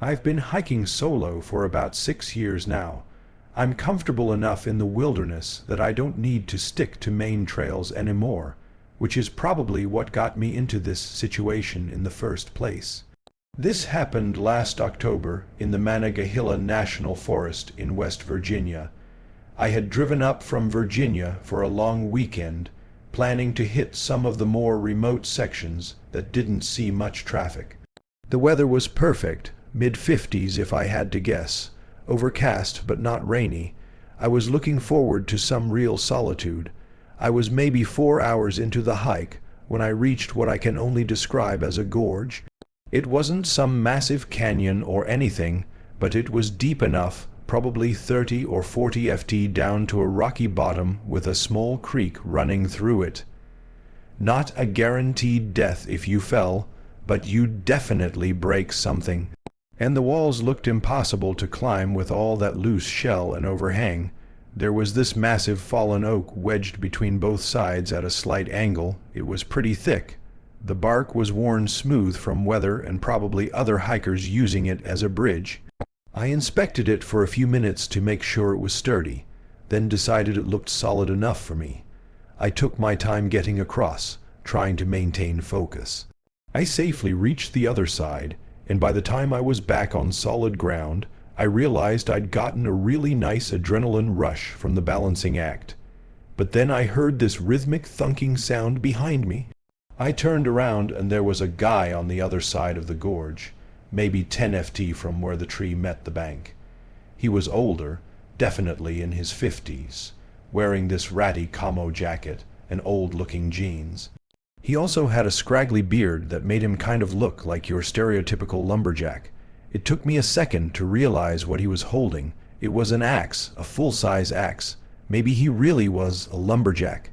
I've been hiking solo for about 6 years now. I'm comfortable enough in the wilderness that I don't need to stick to main trails anymore, which is probably what got me into this situation in the first place. This happened last October in the Monongahela National Forest in West Virginia. I had driven up from Virginia for a long weekend, planning to hit some of the more remote sections that didn't see much traffic. The weather was perfect, mid-50s if I had to guess, overcast but not rainy. I was looking forward to some real solitude. I was maybe 4 hours into the hike when I reached what I can only describe as a gorge. It wasn't some massive canyon or anything, but it was deep enough, probably 30 or 40 ft down to a rocky bottom with a small creek running through it. Not a guaranteed death if you fell, but you'd definitely break something. And the walls looked impossible to climb with all that loose shell and overhang. There was this massive fallen oak wedged between both sides at a slight angle. It was pretty thick. The bark was worn smooth from weather and probably other hikers using it as a bridge. I inspected it for a few minutes to make sure it was sturdy, then decided it looked solid enough for me. I took my time getting across, trying to maintain focus. I safely reached the other side, and by the time I was back on solid ground, I realized I'd gotten a really nice adrenaline rush from the balancing act. But then I heard this rhythmic thunking sound behind me. I turned around and there was a guy on the other side of the gorge, maybe 10 ft from where the tree met the bank. He was older, definitely in his 50s, wearing this ratty camo jacket and old-looking jeans. He also had a scraggly beard that made him kind of look like your stereotypical lumberjack. It took me a second to realize what he was holding. It was an axe, a full-size axe. Maybe he really was a lumberjack.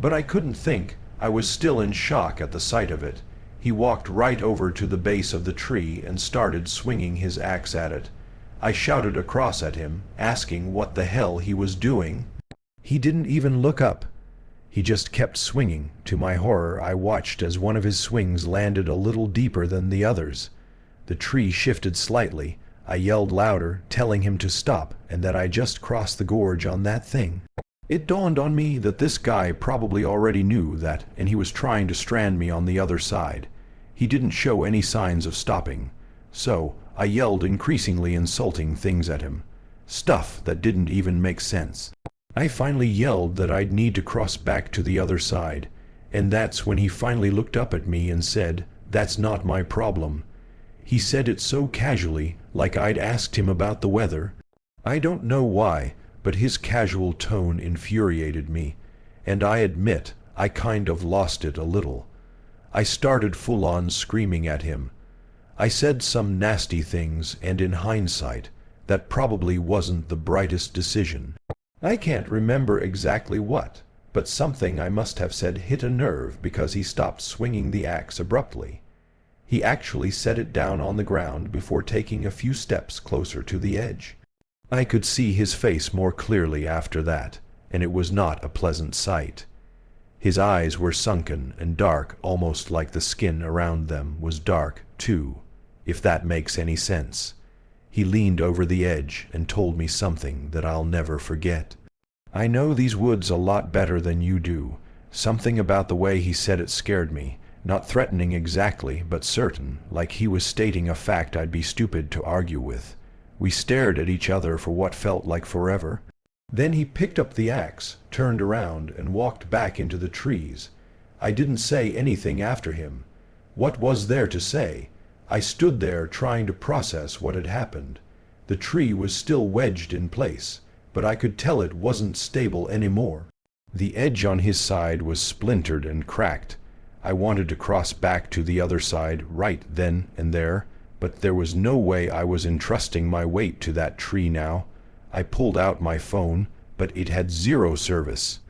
But I couldn't think. I was still in shock at the sight of it. He walked right over to the base of the tree and started swinging his axe at it. I shouted across at him, asking what the hell he was doing. He didn't even look up. He just kept swinging. To my horror, I watched as one of his swings landed a little deeper than the others. The tree shifted slightly. I yelled louder, telling him to stop and that I just crossed the gorge on that thing. It dawned on me that this guy probably already knew that, and he was trying to strand me on the other side. He didn't show any signs of stopping. So I yelled increasingly insulting things at him. Stuff that didn't even make sense. I finally yelled that I'd need to cross back to the other side, and that's when he finally looked up at me and said, "That's not my problem." He said it so casually, like I'd asked him about the weather. I don't know why, but his casual tone infuriated me, and I admit I kind of lost it a little. I started full-on screaming at him. I said some nasty things, and in hindsight, that probably wasn't the brightest decision. I can't remember exactly what, but something I must have said hit a nerve because he stopped swinging the axe abruptly. He actually set it down on the ground before taking a few steps closer to the edge. I could see his face more clearly after that, and it was not a pleasant sight. His eyes were sunken and dark, almost like the skin around them was dark, too, if that makes any sense. He leaned over the edge and told me something that I'll never forget. I know these woods a lot better than you do. Something about the way he said it scared me, not threatening exactly, but certain, like he was stating a fact I'd be stupid to argue with. We stared at each other for what felt like forever. Then he picked up the axe, turned around, and walked back into the trees. I didn't say anything after him. What was there to say? I stood there trying to process what had happened. The tree was still wedged in place, but I could tell it wasn't stable anymore. The edge on his side was splintered and cracked. I wanted to cross back to the other side right then and there, but there was no way I was entrusting my weight to that tree now. I pulled out my phone, but it had 0 service.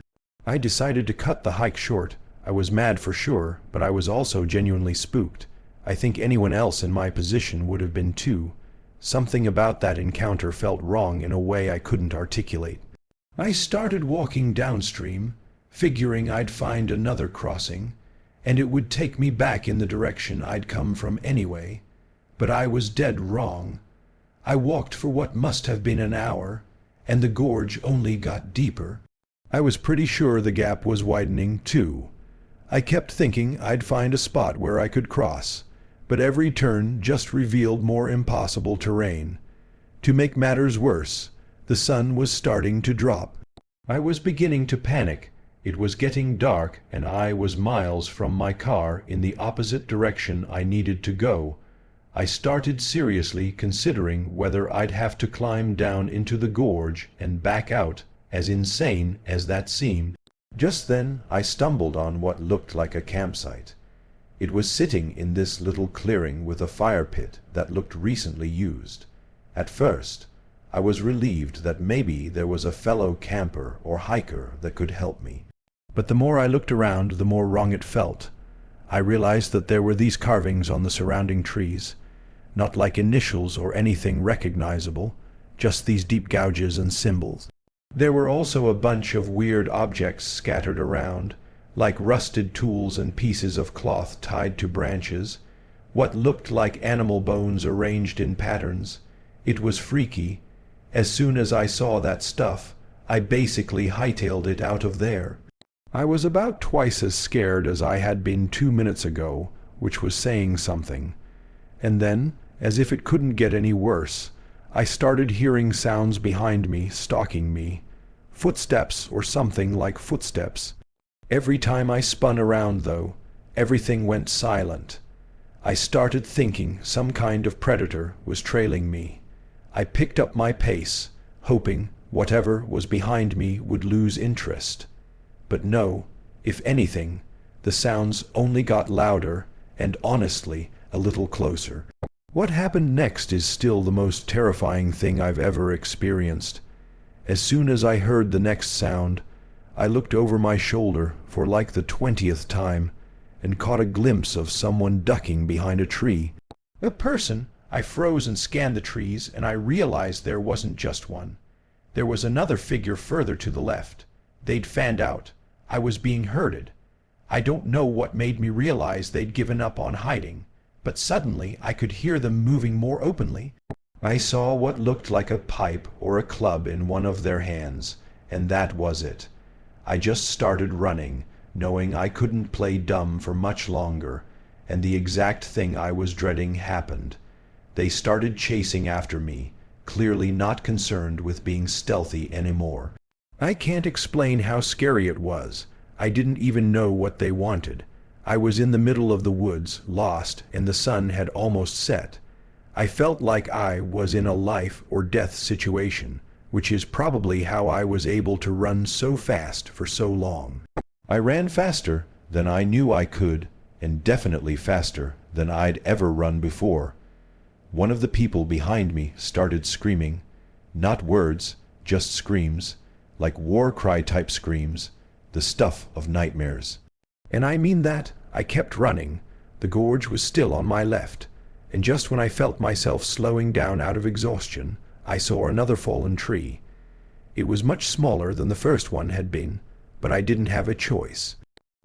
I decided to cut the hike short. I was mad for sure, but I was also genuinely spooked. I think anyone else in my position would have been too. Something about that encounter felt wrong in a way I couldn't articulate. I started walking downstream, figuring I'd find another crossing, and it would take me back in the direction I'd come from anyway. But I was dead wrong. I walked for what must have been an hour, and the gorge only got deeper. I was pretty sure the gap was widening, too. I kept thinking I'd find a spot where I could cross, but every turn just revealed more impossible terrain. To make matters worse, the sun was starting to drop. I was beginning to panic. It was getting dark, and I was miles from my car in the opposite direction I needed to go. I started seriously considering whether I'd have to climb down into the gorge and back out, as insane as that seemed. Just then I stumbled on what looked like a campsite. It was sitting in this little clearing with a fire pit that looked recently used. At first, I was relieved that maybe there was a fellow camper or hiker that could help me. But the more I looked around, the more wrong it felt. I realized that there were these carvings on the surrounding trees, not like initials or anything recognizable, just these deep gouges and symbols. There were also a bunch of weird objects scattered around, like rusted tools and pieces of cloth tied to branches, what looked like animal bones arranged in patterns. It was freaky. As soon as I saw that stuff, I basically hightailed it out of there. I was about twice as scared as I had been 2 minutes ago, which was saying something. And then, as if it couldn't get any worse, I started hearing sounds behind me, stalking me. Footsteps or something like footsteps. Every time I spun around, though, everything went silent. I started thinking some kind of predator was trailing me. I picked up my pace, hoping whatever was behind me would lose interest. But no, if anything, the sounds only got louder and, honestly, a little closer. What happened next is still the most terrifying thing I've ever experienced. As soon as I heard the next sound, I looked over my shoulder for like the 20th time and caught a glimpse of someone ducking behind a tree. A person. I froze and scanned the trees, and I realized there wasn't just one. There was another figure further to the left. They'd fanned out. I was being herded. I don't know what made me realize they'd given up on hiding, but suddenly I could hear them moving more openly. I saw what looked like a pipe or a club in one of their hands, and that was it. I just started running, knowing I couldn't play dumb for much longer, and the exact thing I was dreading happened. They started chasing after me, clearly not concerned with being stealthy anymore. I can't explain how scary it was. I didn't even know what they wanted. I was in the middle of the woods, lost, and the sun had almost set. I felt like I was in a life or death situation, which is probably how I was able to run so fast for so long. I ran faster than I knew I could, and definitely faster than I'd ever run before. One of the people behind me started screaming. Not words, just screams, like war cry type screams, the stuff of nightmares. And I mean that. I kept running. The gorge was still on my left, and just when I felt myself slowing down out of exhaustion, I saw another fallen tree. It was much smaller than the first one had been, but I didn't have a choice.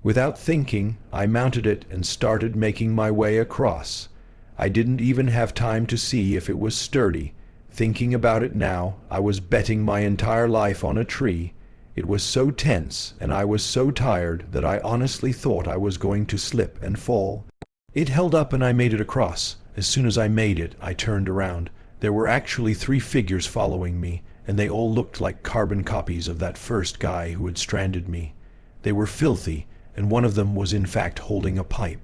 Without thinking, I mounted it and started making my way across. I didn't even have time to see if it was sturdy. Thinking about it now, I was betting my entire life on a tree. It was so tense, and I was so tired that I honestly thought I was going to slip and fall. It held up and I made it across. As soon as I made it, I turned around. There were actually 3 figures following me, and they all looked like carbon copies of that first guy who had stranded me. They were filthy, and one of them was in fact holding a pipe.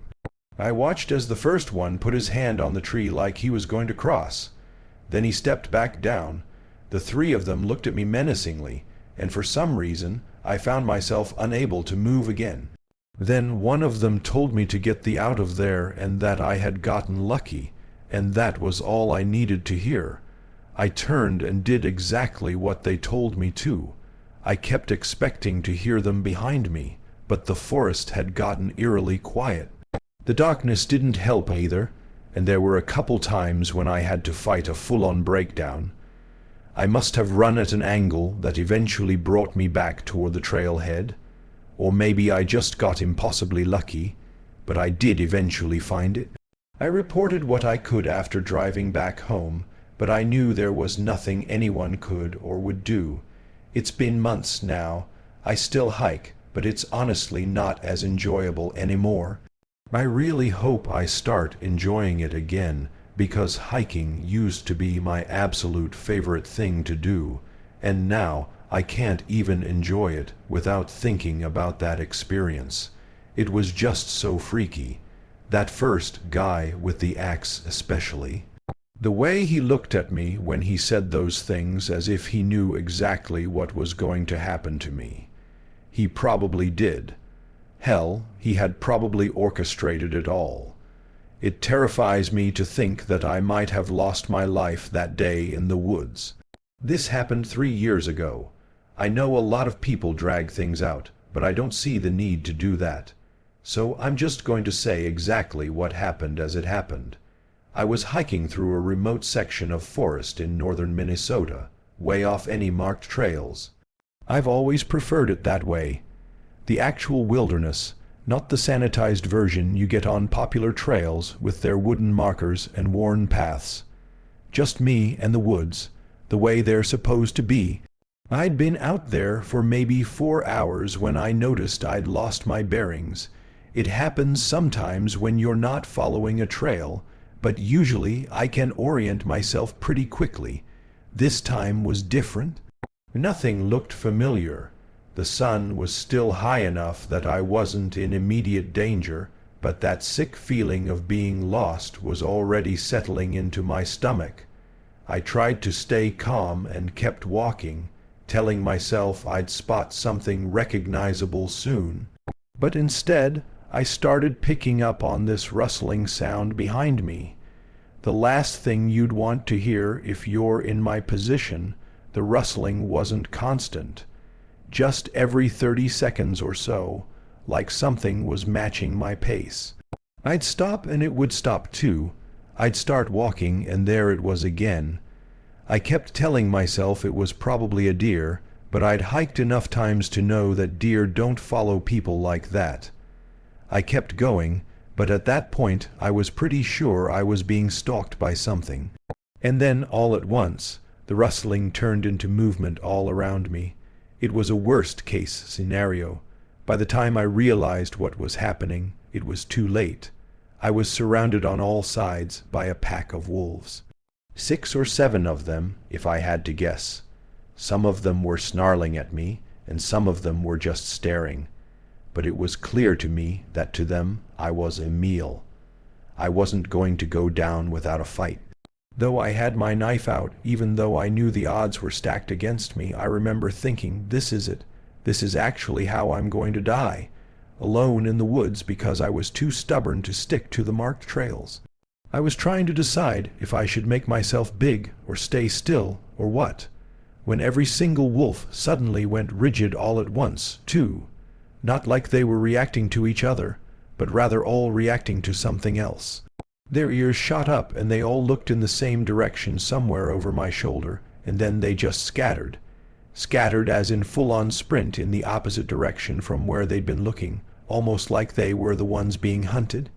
I watched as the first one put his hand on the tree like he was going to cross. Then he stepped back down. The 3 of them looked at me menacingly, and for some reason I found myself unable to move again. Then one of them told me to get the out of there and that I had gotten lucky, and that was all I needed to hear. I turned and did exactly what they told me to. I kept expecting to hear them behind me, but the forest had gotten eerily quiet. The darkness didn't help either, and there were a couple times when I had to fight a full-on breakdown. I must have run at an angle that eventually brought me back toward the trailhead, or maybe I just got impossibly lucky, but I did eventually find it. I reported what I could after driving back home, but I knew there was nothing anyone could or would do. It's been months now. I still hike, but it's honestly not as enjoyable anymore. I really hope I start enjoying it again, because hiking used to be my absolute favorite thing to do, and now I can't even enjoy it without thinking about that experience. It was just so freaky. That first guy with the axe especially. The way he looked at me when he said those things, as if he knew exactly what was going to happen to me. He probably did. Hell, he had probably orchestrated it all. It terrifies me to think that I might have lost my life that day in the woods. This happened 3 years ago. I know a lot of people drag things out, but I don't see the need to do that. So I'm just going to say exactly what happened as it happened. I was hiking through a remote section of forest in northern Minnesota, way off any marked trails. I've always preferred it that way. The actual wilderness, not the sanitized version you get on popular trails with their wooden markers and worn paths. Just me and the woods, the way they're supposed to be. I'd been out there for maybe 4 hours when I noticed I'd lost my bearings. It happens sometimes when you're not following a trail, but usually I can orient myself pretty quickly. This time was different. Nothing looked familiar. The sun was still high enough that I wasn't in immediate danger, but that sick feeling of being lost was already settling into my stomach. I tried to stay calm and kept walking, telling myself I'd spot something recognizable soon. But instead, I started picking up on this rustling sound behind me. The last thing you'd want to hear if you're in my position. The rustling wasn't constant. Just every 30 seconds or so, like something was matching my pace. I'd stop and it would stop too. I'd start walking and there it was again. I kept telling myself it was probably a deer, but I'd hiked enough times to know that deer don't follow people like that. I kept going, but at that point I was pretty sure I was being stalked by something. And then all at once, the rustling turned into movement all around me. It was a worst-case scenario. By the time I realized what was happening, it was too late. I was surrounded on all sides by a pack of wolves. 6 or 7 of them, if I had to guess. Some of them were snarling at me, and some of them were just staring. But it was clear to me that to them I was a meal. I wasn't going to go down without a fight. Though I had my knife out, even though I knew the odds were stacked against me, I remember thinking, this is it. This is actually how I'm going to die. Alone in the woods because I was too stubborn to stick to the marked trails. I was trying to decide if I should make myself big or stay still or what, when every single wolf suddenly went rigid all at once, too. Not like they were reacting to each other, but rather all reacting to something else. Their ears shot up and they all looked in the same direction somewhere over my shoulder, and then they just scattered. Scattered as in full-on sprint in the opposite direction from where they'd been looking, almost like they were the ones being hunted.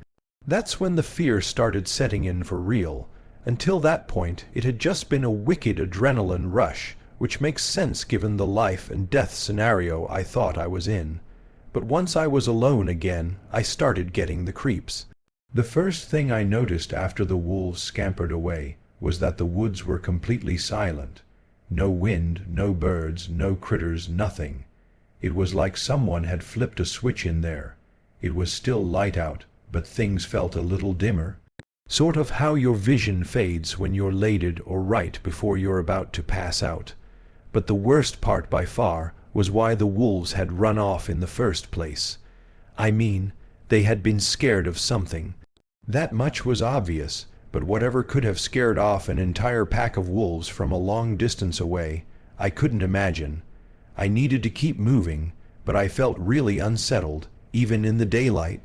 That's when the fear started setting in for real. Until that point, it had just been a wicked adrenaline rush, which makes sense given the life and death scenario I thought I was in. But once I was alone again, I started getting the creeps. The first thing I noticed after the wolves scampered away was that the woods were completely silent. No wind, no birds, no critters, nothing. It was like someone had flipped a switch in there. It was still light out, but things felt a little dimmer. Sort of how your vision fades when you're laded or right before you're about to pass out. But the worst part by far was why the wolves had run off in the first place. I mean, they had been scared of something. That much was obvious, but whatever could have scared off an entire pack of wolves from a long distance away, I couldn't imagine. I needed to keep moving, but I felt really unsettled, even in the daylight.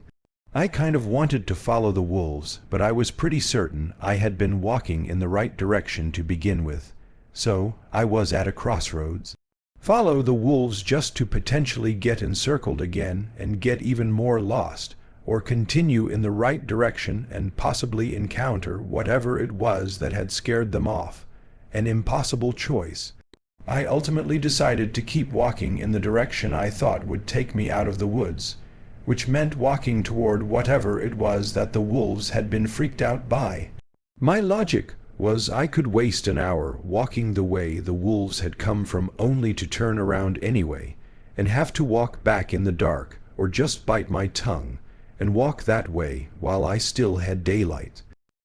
I kind of wanted to follow the wolves, but I was pretty certain I had been walking in the right direction to begin with. So I was at a crossroads. Follow the wolves just to potentially get encircled again and get even more lost, or continue in the right direction and possibly encounter whatever it was that had scared them off. An impossible choice. I ultimately decided to keep walking in the direction I thought would take me out of the woods, which meant walking toward whatever it was that the wolves had been freaked out by. My logic was I could waste an hour walking the way the wolves had come from only to turn around anyway, and have to walk back in the dark, or just bite my tongue and walk that way while I still had daylight.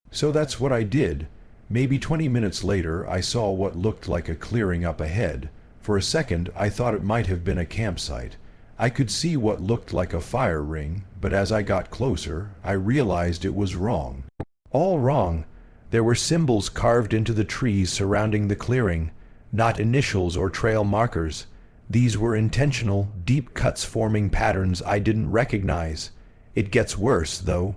So that's what I did. Maybe 20 minutes later I saw what looked like a clearing up ahead. For a second I thought it might have been a campsite. I could see what looked like a fire ring, but as I got closer I realized it was wrong. All wrong. There were symbols carved into the trees surrounding the clearing, not initials or trail markers. These were intentional, deep cuts forming patterns I didn't recognize. It gets worse, though.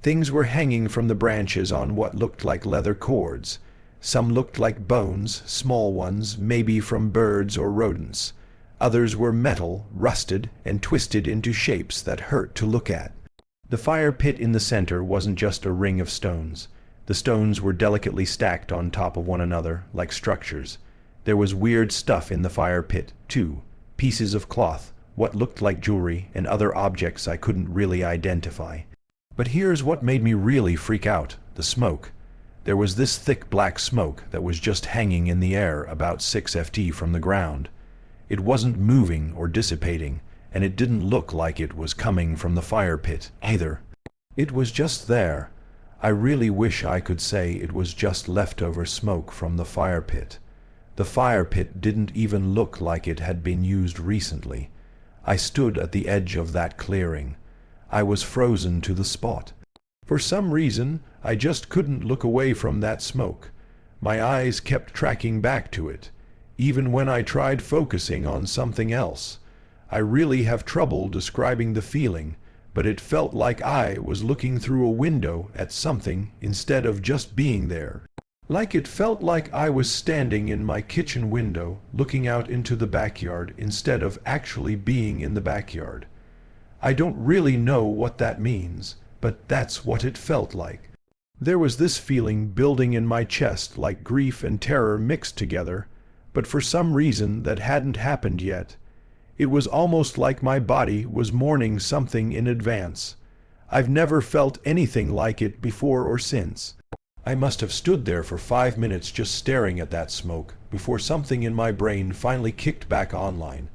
Things were hanging from the branches on what looked like leather cords. Some looked like bones, small ones, maybe from birds or rodents. Others were metal, rusted, and twisted into shapes that hurt to look at. The fire pit in the center wasn't just a ring of stones. The stones were delicately stacked on top of one another, like structures. There was weird stuff in the fire pit, too. Pieces of cloth, what looked like jewelry, and other objects I couldn't really identify. But here's what made me really freak out: the smoke. There was this thick black smoke that was just hanging in the air about 6 ft from the ground. It wasn't moving or dissipating, and it didn't look like it was coming from the fire pit either. It was just there. I really wish I could say it was just leftover smoke from the fire pit. The fire pit didn't even look like it had been used recently. I stood at the edge of that clearing. I was frozen to the spot. For some reason, I just couldn't look away from that smoke. My eyes kept tracking back to it, even when I tried focusing on something else. I really have trouble describing the feeling, but it felt like I was looking through a window at something instead of just being there. Like it felt like I was standing in my kitchen window, looking out into the backyard instead of actually being in the backyard. I don't really know what that means, but that's what it felt like. There was this feeling building in my chest like grief and terror mixed together, but for some reason that hadn't happened yet. It was almost like my body was mourning something in advance. I've never felt anything like it before or since. I must have stood there for 5 minutes just staring at that smoke before something in my brain finally kicked back online.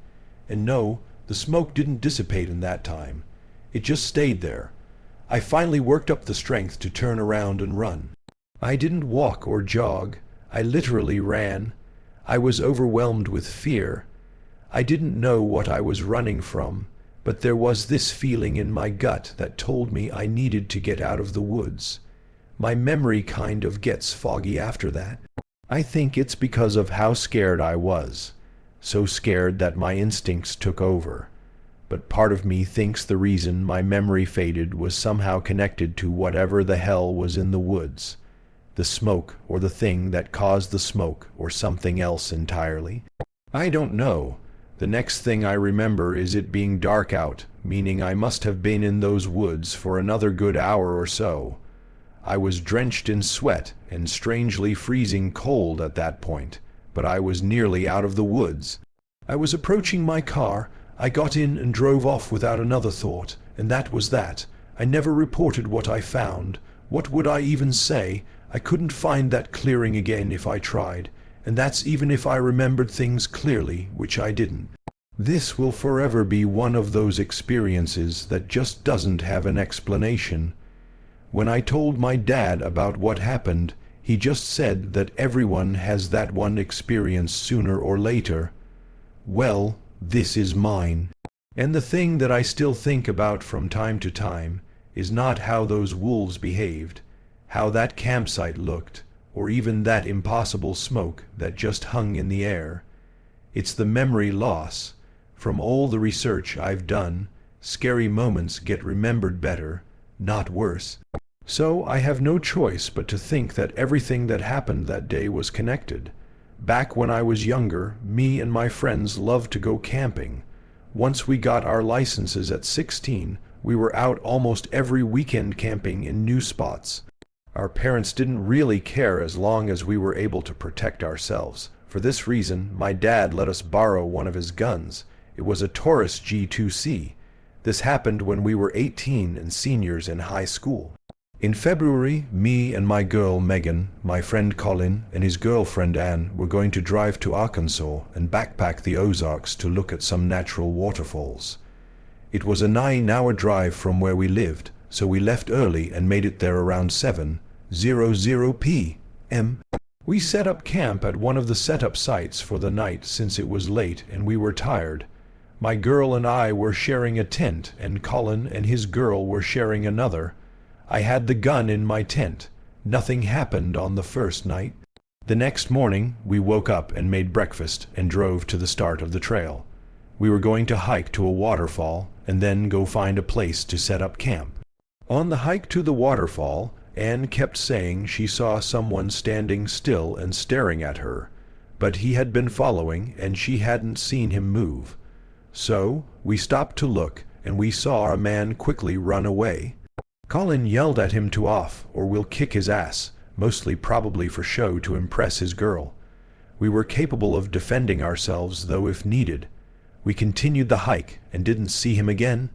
And no, the smoke didn't dissipate in that time. It just stayed there. I finally worked up the strength to turn around and run. I didn't walk or jog. I literally ran. I was overwhelmed with fear. I didn't know what I was running from, but there was this feeling in my gut that told me I needed to get out of the woods. My memory kind of gets foggy after that. I think it's because of how scared I was. So scared that my instincts took over. But part of me thinks the reason my memory faded was somehow connected to whatever the hell was in the woods. The smoke, or the thing that caused the smoke, or something else entirely. I don't know. The next thing I remember is it being dark out, meaning I must have been in those woods for another good hour or so. I was drenched in sweat and strangely freezing cold at that point, but I was nearly out of the woods. I was approaching my car. I got in and drove off without another thought, and that was that. I never reported what I found. What would I even say? I couldn't find that clearing again if I tried, and that's even if I remembered things clearly, which I didn't. This will forever be one of those experiences that just doesn't have an explanation. When I told my dad about what happened, he just said that everyone has that one experience sooner or later. Well, this is mine. And the thing that I still think about from time to time is not how those wolves behaved, how that campsite looked, or even that impossible smoke that just hung in the air. It's the memory loss. From all the research I've done, scary moments get remembered better, not worse. So I have no choice but to think that everything that happened that day was connected. Back when I was younger, me and my friends loved to go camping. Once we got our licenses at 16, we were out almost every weekend camping in new spots. Our parents didn't really care as long as we were able to protect ourselves. For this reason, my dad let us borrow one of his guns. It was a Taurus G2C. This happened when we were 18 and seniors in high school. In February, me and my girl Megan, my friend Colin, and his girlfriend Anne were going to drive to Arkansas and backpack the Ozarks to look at some natural waterfalls. It was a 9-hour drive from where we lived, so we left early and made it there around 7:00 p.m. We set up camp at one of the setup sites for the night since it was late and we were tired. My girl and I were sharing a tent, and Colin and his girl were sharing another. I had the gun in my tent. Nothing happened on the first night. The next morning, we woke up and made breakfast and drove to the start of the trail. We were going to hike to a waterfall and then go find a place to set up camp. On the hike to the waterfall, Anne kept saying she saw someone standing still and staring at her, but he had been following and she hadn't seen him move. So we stopped to look, and we saw a man quickly run away. Colin yelled at him to off, or we'll kick his ass, mostly probably for show to impress his girl. We were capable of defending ourselves, though, if needed. We continued the hike and didn't see him again.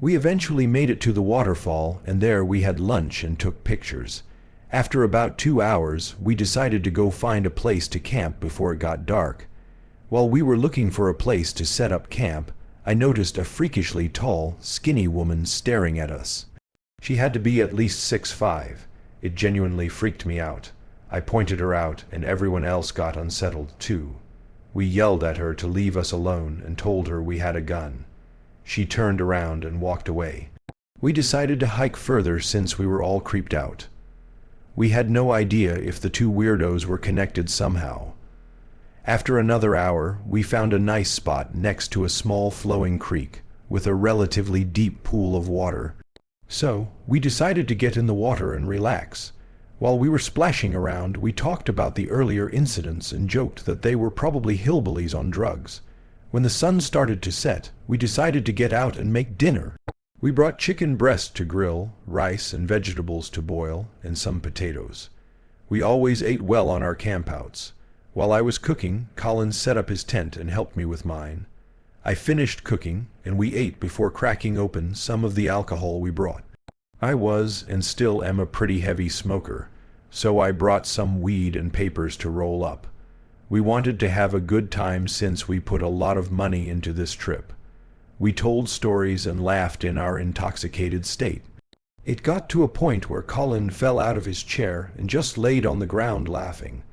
We eventually made it to the waterfall, and there we had lunch and took pictures. After about 2 hours, we decided to go find a place to camp before it got dark. While we were looking for a place to set up camp, I noticed a freakishly tall, skinny woman staring at us. She had to be at least 6'5". It genuinely freaked me out. I pointed her out, and everyone else got unsettled too. We yelled at her to leave us alone and told her we had a gun. She turned around and walked away. We decided to hike further since we were all creeped out. We had no idea if the two weirdos were connected somehow. After another hour, we found a nice spot next to a small flowing creek with a relatively deep pool of water. So, we decided to get in the water and relax. While we were splashing around, we talked about the earlier incidents and joked that they were probably hillbillies on drugs. When the sun started to set, we decided to get out and make dinner. We brought chicken breast to grill, rice and vegetables to boil, and some potatoes. We always ate well on our campouts. While I was cooking, Colin set up his tent and helped me with mine. I finished cooking, and we ate before cracking open some of the alcohol we brought. I was, and still am, a pretty heavy smoker, so I brought some weed and papers to roll up. We wanted to have a good time since we put a lot of money into this trip. We told stories and laughed in our intoxicated state. It got to a point where Colin fell out of his chair and just laid on the ground laughing.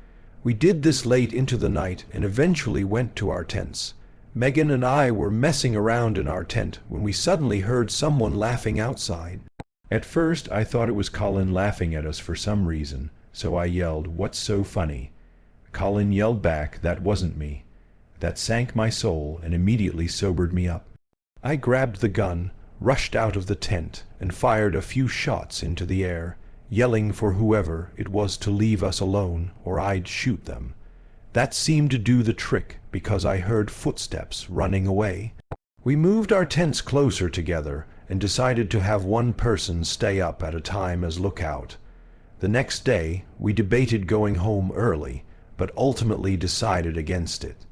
We did this late into the night and eventually went to our tents. Megan and I were messing around in our tent when we suddenly heard someone laughing outside. At first, I thought it was Colin laughing at us for some reason, so I yelled, "What's so funny?" Colin yelled back, "That wasn't me." That sank my soul and immediately sobered me up. I grabbed the gun, rushed out of the tent, and fired a few shots into the air, yelling for whoever it was to leave us alone or I'd shoot them. That seemed to do the trick because I heard footsteps running away. We moved our tents closer together and decided to have one person stay up at a time as lookout. The next day, we debated going home early, but ultimately decided against it.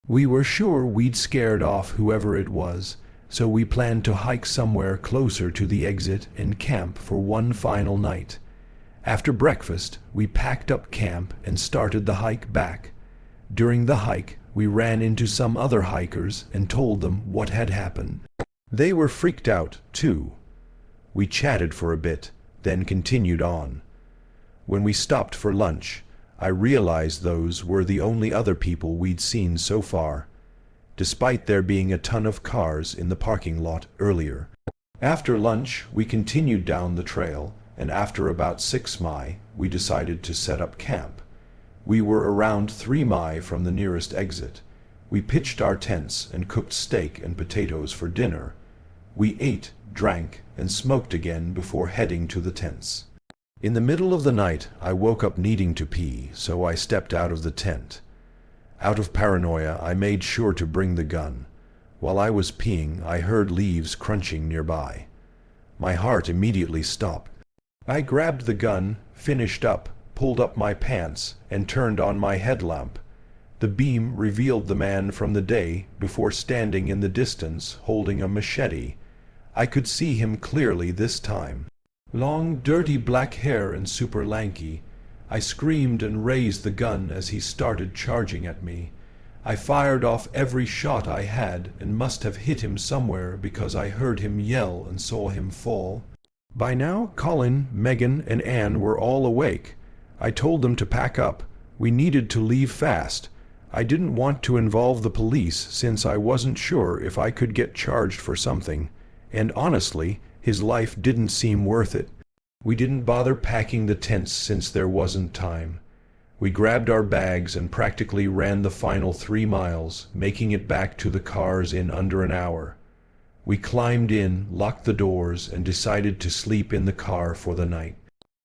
We were sure we'd scared off whoever it was, so we planned to hike somewhere closer to the exit and camp for one final night. After breakfast, we packed up camp and started the hike back. During the hike, we ran into some other hikers and told them what had happened. They were freaked out, too. We chatted for a bit, then continued on. When we stopped for lunch, I realized those were the only other people we'd seen so far, despite there being a ton of cars in the parking lot earlier. After lunch, we continued down the trail, and after about 6 mi, we decided to set up camp. We were around 3 mi from the nearest exit. We pitched our tents and cooked steak and potatoes for dinner. We ate, drank, and smoked again before heading to the tents. In the middle of the night, I woke up needing to pee, so I stepped out of the tent. Out of paranoia, I made sure to bring the gun. While I was peeing, I heard leaves crunching nearby. My heart immediately stopped. I grabbed the gun, finished up, pulled up my pants, and turned on my headlamp. The beam revealed the man from the day before, standing in the distance, holding a machete. I could see him clearly this time. Long, dirty black hair and super lanky. I screamed and raised the gun as he started charging at me. I fired off every shot I had and must have hit him somewhere because I heard him yell and saw him fall. By now, Colin, Megan, and Anne were all awake. I told them to pack up. We needed to leave fast. I didn't want to involve the police since I wasn't sure if I could get charged for something. And honestly, his life didn't seem worth it. We didn't bother packing the tents since there wasn't time. We grabbed our bags and practically ran the final 3 miles, making it back to the cars in under an hour. We climbed in, locked the doors, and decided to sleep in the car for the night.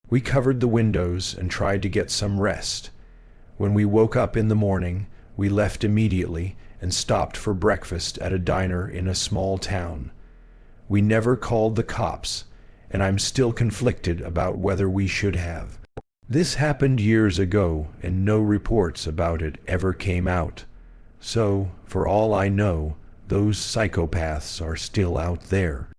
We covered the windows and tried to get some rest. When we woke up in the morning, we left immediately and stopped for breakfast at a diner in a small town. We never called the cops, and I'm still conflicted about whether we should have. This happened years ago, and no reports about it ever came out. So, for all I know, those psychopaths are still out there.